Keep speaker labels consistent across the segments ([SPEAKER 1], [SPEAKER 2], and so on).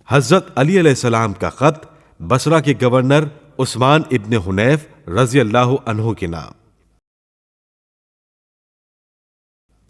[SPEAKER 1] حضرت علی علیہ السلام کا خط بصرہ کے گورنر عثمان ابن حنیف رضی اللہ عنہ کے نام۔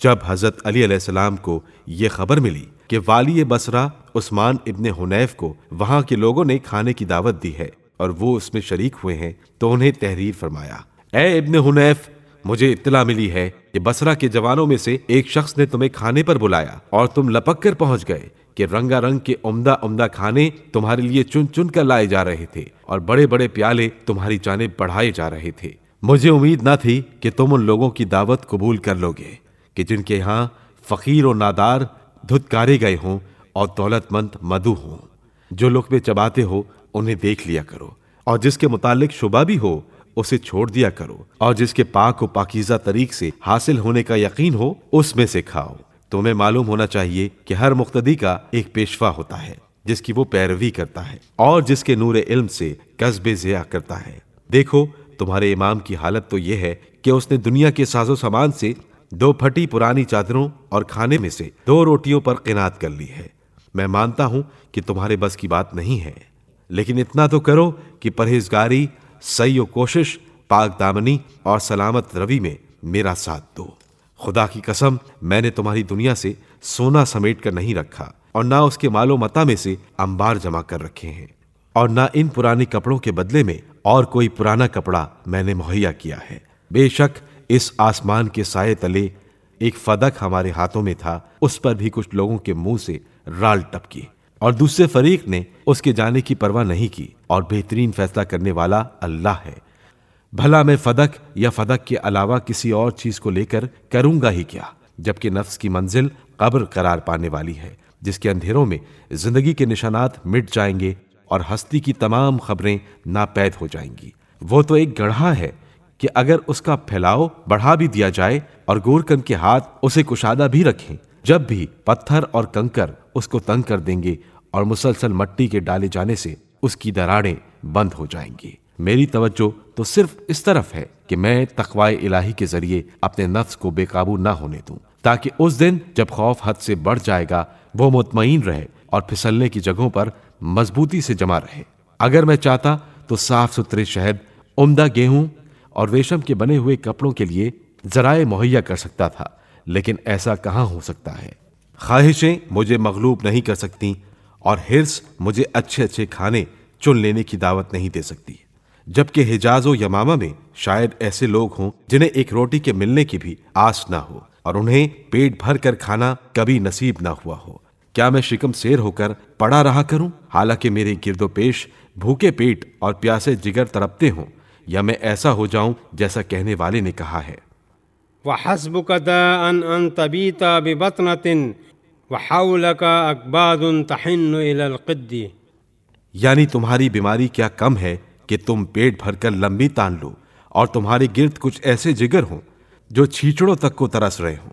[SPEAKER 1] جب حضرت علی علیہ السلام کو یہ خبر ملی کہ والی بصرہ عثمان ابن حنیف کو وہاں کے لوگوں نے کھانے کی دعوت دی ہے اور وہ اس میں شریک ہوئے ہیں، تو انہیں تحریر فرمایا: اے ابن حنیف، مجھے اطلاع ملی ہے کہ بصرہ کے جوانوں میں سے ایک شخص نے تمہیں کھانے پر بلایا اور تم لپک کر پہنچ گئے کہ رنگا رنگ کے عمدہ عمدہ کھانے تمہارے لیے چن چن کر لائے جا رہے تھے اور بڑے بڑے پیالے تمہاری جانب بڑھائے جا رہے تھے۔ مجھے امید نہ تھی کہ تم ان لوگوں کی دعوت قبول کر لو گے کہ جن کے ہاں فقیر و نادار دھتکارے گئے ہوں اور دولت مند مدعو ہوں۔ جو لقمے چباتے ہو انہیں دیکھ لیا کرو، اور جس کے متعلق شبہ بھی ہو اسے چھوڑ دیا کرو، اور جس کے پاک و پاکیزہ طریق سے حاصل ہونے کا یقین ہو اس میں سے کھاؤ۔ تمہیں معلوم ہونا چاہیے کہ ہر مقتدی کا ایک پیشوا ہوتا ہے جس کی وہ پیروی کرتا ہے اور جس کے نور علم سے کسب ضیاء کرتا ہے۔ دیکھو، تمہارے امام کی حالت تو یہ ہے کہ اس نے دنیا کے ساز و سامان سے 2 پھٹی پرانی چادروں اور کھانے میں سے 2 روٹیوں پر قناعت کر لی ہے۔ میں مانتا ہوں کہ تمہارے بس کی بات نہیں ہے، لیکن اتنا تو کرو کہ پرہیزگاری، سعی و کوشش، پاک دامنی اور سلامت روی میں میرا ساتھ دو۔ خدا کی قسم، میں نے تمہاری دنیا سے سونا سمیٹ کر نہیں رکھا اور نہ اس کے مال و متاع میں سے انبار جمع کر رکھے ہیں، اور نہ ان پرانے کپڑوں کے بدلے میں اور کوئی پرانا کپڑا میں نے مہیا کیا ہے۔ بے شک اس آسمان کے سائے تلے ایک فدق ہمارے ہاتھوں میں تھا، اس پر بھی کچھ لوگوں کے منہ سے رال ٹپکی اور دوسرے فریق نے اس کے جانے کی پرواہ نہیں کی، اور بہترین فیصلہ کرنے والا اللہ ہے۔ بھلا میں فدق یا فدق کے علاوہ کسی اور چیز کو لے کر کروں گا ہی کیا، جبکہ نفس کی منزل قبر قرار پانے والی ہے، جس کے اندھیروں میں زندگی کے نشانات مٹ جائیں گے اور ہستی کی تمام خبریں ناپید ہو جائیں گی۔ وہ تو ایک گڑھا ہے کہ اگر اس کا پھیلاؤ بڑھا بھی دیا جائے اور گورکن کے ہاتھ اسے کشادہ بھی رکھیں، جب بھی پتھر اور کنکر اس کو تنگ کر دیں گے اور مسلسل مٹی کے ڈالے جانے سے اس کی دراڑیں بند ہو جائیں گی۔ میری توجہ تو صرف اس طرف ہے کہ میں تقوی الہی کے ذریعے اپنے نفس کو بے قابو نہ ہونے دوں، تاکہ اس دن جب خوف حد سے بڑھ جائے گا وہ مطمئن رہے اور پھسلنے کی جگہوں پر مضبوطی سے جمع رہے۔ اگر میں چاہتا تو صاف ستھرے شہد، عمدہ گیہوں اور ریشم کے بنے ہوئے کپڑوں کے لیے ذرائع مہیا کر سکتا تھا، لیکن ایسا کہاں ہو سکتا ہے۔ خواہشیں مجھے مغلوب نہیں کر سکتی اور حرص مجھے اچھے اچھے کھانے چن لینے کی دعوت نہیں دے سکتی، جبکہ حجاز و یمامہ میں شاید ایسے لوگ ہوں جنہیں ایک روٹی کے ملنے کی بھی آس نہ ہو اور انہیں پیٹ بھر کر کھانا کبھی نصیب نہ ہوا ہو۔ کیا میں شکم سیر ہو کر پڑا رہا کروں حالانکہ میرے گرد و پیش بھوکے پیٹ اور پیاسے جگر تڑپتے ہوں، یا میں ایسا ہو جاؤں جیسا کہنے والے نے کہا ہے:
[SPEAKER 2] وَحَسْبُكَ دَاءً أَن تَبِيتَ بِبَطْنَةٍ وَحَوْلَكَ أَكْبَادٌ تَحِنُّ إِلَى الْقِدِّ،
[SPEAKER 1] یعنی تمہاری بیماری کیا کم ہے کہ تم پیٹ بھر کر لمبی تان لو اور تمہارے گرد کچھ ایسے جگر ہوں جو چھیچڑوں تک کو ترس رہے ہوں۔